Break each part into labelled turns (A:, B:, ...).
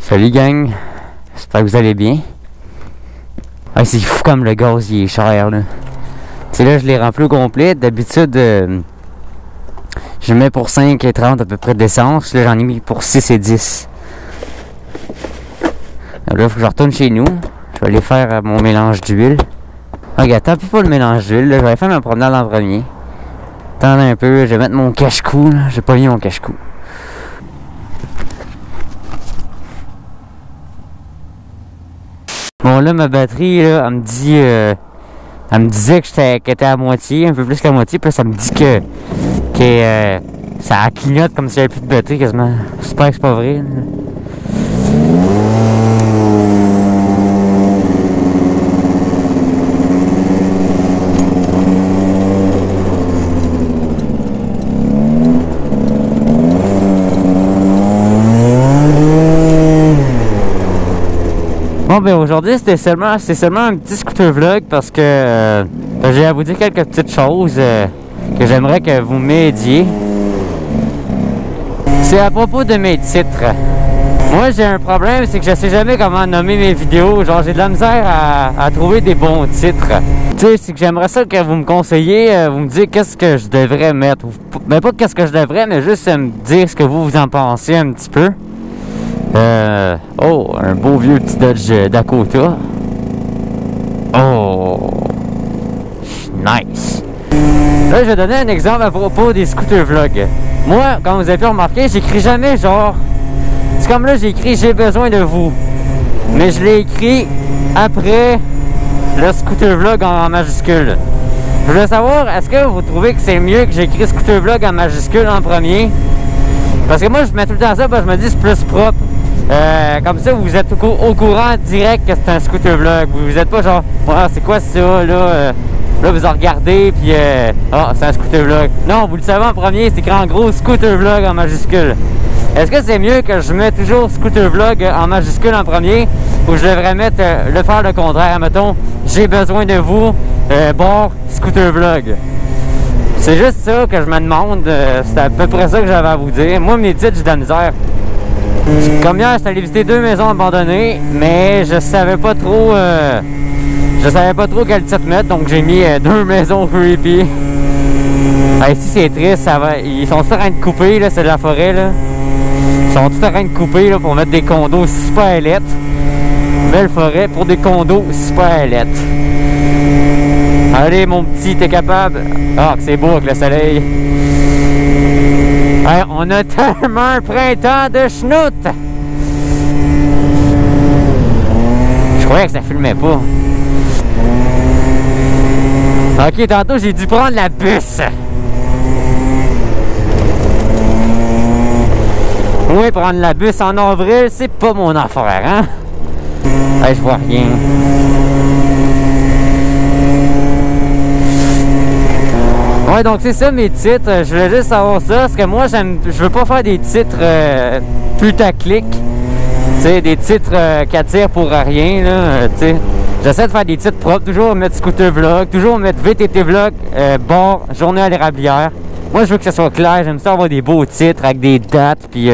A: Salut gang, j'espère que vous allez bien. Ah, c'est fou comme le gaz il est cher là. Tu sais là je l'ai rempli au complet. D'habitude je mets pour 5,30 à peu près d'essence. Là j'en ai mis pour 6 et 10. Alors là il faut que je retourne chez nous. Je vais aller faire mon mélange d'huile. Regarde, tant pis pas le mélange d'huile. Je vais faire ma promenade en premier. Attends un peu, je vais mettre mon cache-cou. J'ai pas mis mon cache-cou. Bon là ma batterie là, elle me dit elle me disait qu'elle était à moitié, un peu plus que la moitié, puis là, ça me dit que ça clignote comme s'il n'y avait plus de batterie quasiment. J'espère que c'est pas vrai. Là. Bon ben aujourd'hui c'est seulement un petit scooter vlog parce que j'ai à vous dire quelques petites choses que j'aimerais que vous m'aidiez. C'est à propos de mes titres. Moi j'ai un problème, c'est que je sais jamais comment nommer mes vidéos. Genre j'ai de la misère à trouver des bons titres. Tu sais, c'est que j'aimerais ça que vous me conseillez, vous me dites qu'est-ce que je devrais mettre. Mais pas qu'est-ce que je devrais, mais juste me dire ce que vous en pensez un petit peu. Oh, un beau vieux petit Dodge Dakota. Oh, nice. Là, je vais donner un exemple à propos des scooter vlogs. Moi, comme vous avez pu remarquer, j'écris jamais genre... C'est comme là, j'ai écrit « J'ai besoin de vous ». Mais je l'ai écrit après le scooter vlog en majuscule. Je voulais savoir, est-ce que vous trouvez que c'est mieux que j'écris scooter vlog en majuscule en premier? Parce que moi, je mets tout le temps ça, parce que je me dis c'est plus propre. Comme ça, vous êtes au courant direct que c'est un scooter vlog. Vous êtes pas genre, ah, c'est quoi ça, là? Là, vous en regardez, puis ah, c'est un scooter vlog. Non, vous le savez en premier, c'est écrit en gros scooter vlog en majuscule. Est-ce que c'est mieux que je mette toujours scooter vlog en majuscule en premier, ou je devrais mettre faire le contraire? Mettons, j'ai besoin de vous, bon, scooter vlog. C'est juste ça que je me demande. C'est à peu près ça que j'avais à vous dire. Moi, mes titres, j'ai de la misère. Comme hier, j'étais allé visiter 2 maisons abandonnées, mais je savais pas trop quel titre mettre, donc j'ai mis 2 maisons creepy. Ah, ici, c'est triste. Ils sont tous en train de couper, là, c'est de la forêt, là. Ils sont tous en train de couper, là, pour mettre des condos super lettres. Belle forêt pour des condos super lettres. Allez, mon petit, t'es capable? Ah, que c'est beau avec le soleil. Hey, on a tellement un printemps de schnout! Je croyais que ça filmait pas. Ok, tantôt, j'ai dû prendre la bus. Oui, prendre la bus en avril, c'est pas mon affaire, hein? Hey, je vois rien. Ouais, donc c'est ça mes titres. Je voulais juste savoir ça, parce que moi, je veux pas faire des titres putaclic. Tu sais, des titres qui attirent pour rien, là. Tu sais, j'essaie de faire des titres propres, toujours mettre scooter vlog, toujours mettre VTT vlog, bar, journée à l'érablière. Moi, je veux que ça soit clair. J'aime ça avoir des beaux titres avec des dates, puis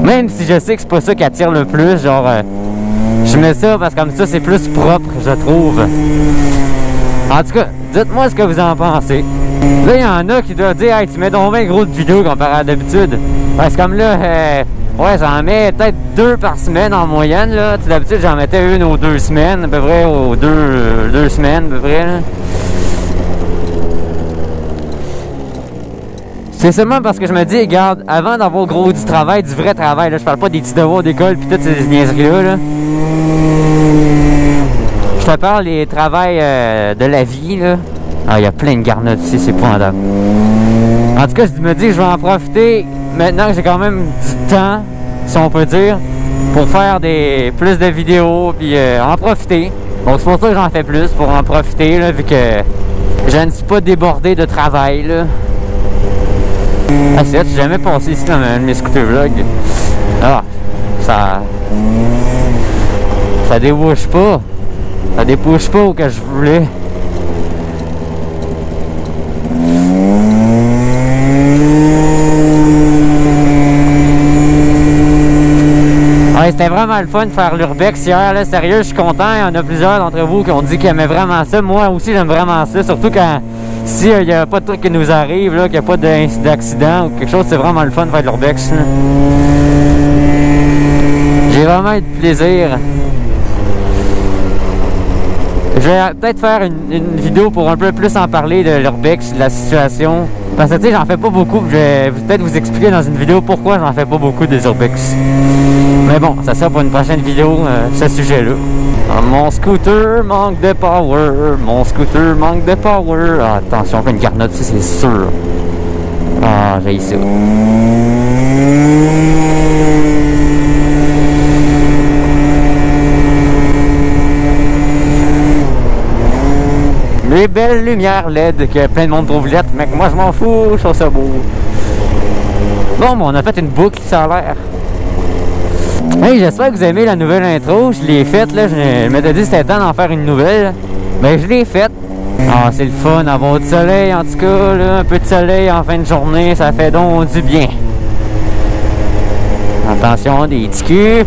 A: même si je sais que c'est pas ça qui attire le plus, genre, je mets ça parce que comme ça, c'est plus propre, je trouve. En tout cas, dites-moi ce que vous en pensez. Là, il y en a qui doivent dire « Hey, tu mets donc 20 gros de vidéos comparé à d'habitude. » Parce que comme là, ouais, j'en mets peut-être 2 par semaine en moyenne, là. D'habitude, j'en mettais 1 aux 2 semaines, à peu près, aux 2 semaines, à peu près, là. C'est seulement parce que je me dis, regarde, avant d'avoir gros du travail, du vrai travail, là, je parle pas des petits devoirs d'école pis toutes ces niaiseries-là, là. Je te parle des travails de la vie, là. Ah, il y a plein de garnottes ici, c'est épouvantable. En tout cas, je me dis que je vais en profiter, maintenant que j'ai quand même du temps, si on peut dire, pour faire plus de vidéos, puis en profiter. Donc c'est pour ça que j'en fais plus, pour en profiter, là, vu que je ne suis pas débordé de travail, là. Ah, c'est vrai, j'ai jamais passé ici dans mes scooter vlogs. Ah, ça débouche pas. Ça débouche pas où que je voulais. Hey, c'était vraiment le fun de faire l'Urbex hier, là, sérieux, je suis content. Il y en a plusieurs d'entre vous qui ont dit qu'ils aimaient vraiment ça. Moi aussi, j'aime vraiment ça, surtout quand si il n'y a pas de truc qui nous arrive, qu'il n'y a pas d'accident ou quelque chose, c'est vraiment le fun de faire de l'Urbex. J'ai vraiment eu de plaisir. Je vais peut-être faire une vidéo pour un peu plus en parler de l'Urbex, de la situation. Parce que tu sais, j'en fais pas beaucoup. Je vais peut-être vous expliquer dans une vidéo pourquoi j'en fais pas beaucoup des Urbex. Mais bon, ça sera pour une prochaine vidéo, ce sujet-là. Mon scooter manque de power. Mon scooter manque de power. Ah, attention, on fait une garnotte, ça c'est sûr. Ah, j'ai ça. Les belles lumières LED que plein de monde trouve lettres, mais que moi je m'en fous, je trouve ça beau. Bon, on a fait une boucle, ça a l'air. Hey, j'espère que vous aimez la nouvelle intro. Je l'ai faite, là. Je m'étais dit que c'était temps d'en faire une nouvelle. Ben, je l'ai faite. Ah, c'est le fun, avoir du soleil, en tout cas, là. Un peu de soleil en fin de journée, ça fait donc du bien. Attention, des petits culs.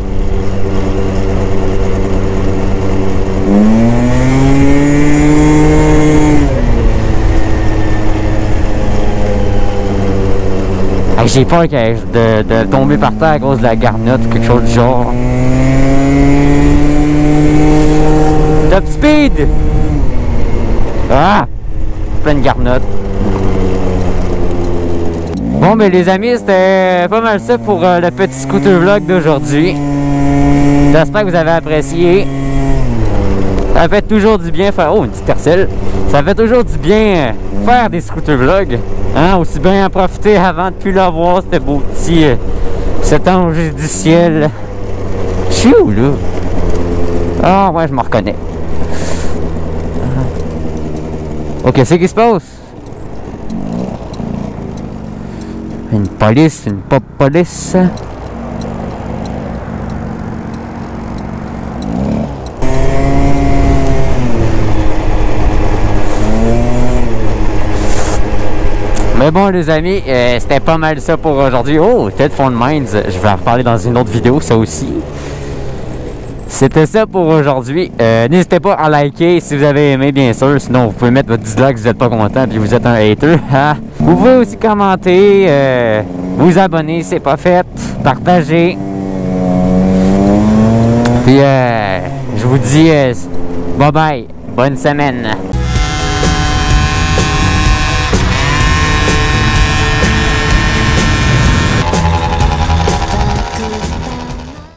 A: J'ai peur de tomber par terre à cause de la garnotte ou quelque chose du genre. Top speed! Ah! Pleine garnotte. Bon, ben les amis, c'était pas mal ça pour le petit scooter vlog d'aujourd'hui. J'espère que vous avez apprécié. Ça fait toujours du bien faire... Oh, une petite tercelle. Ça fait toujours du bien faire des scooter vlogs. Hein? Aussi bien en profiter avant de plus l'avoir, ce beau petit... cet ange du ciel. Je suis où, là? Ah, ouais, je me reconnais. Ok, qu'est-ce qui se passe? Une police, une pop police. Mais bon les amis, c'était pas mal ça pour aujourd'hui. Oh, Ted Phone Minds, je vais en reparler dans une autre vidéo, ça aussi. C'était ça pour aujourd'hui. N'hésitez pas à liker si vous avez aimé, bien sûr. Sinon, vous pouvez mettre votre dislike si vous n'êtes pas content et vous êtes un hater. Vous pouvez aussi commenter, vous abonner si c'est pas fait, partager. Puis, je vous dis bye bye, bonne semaine.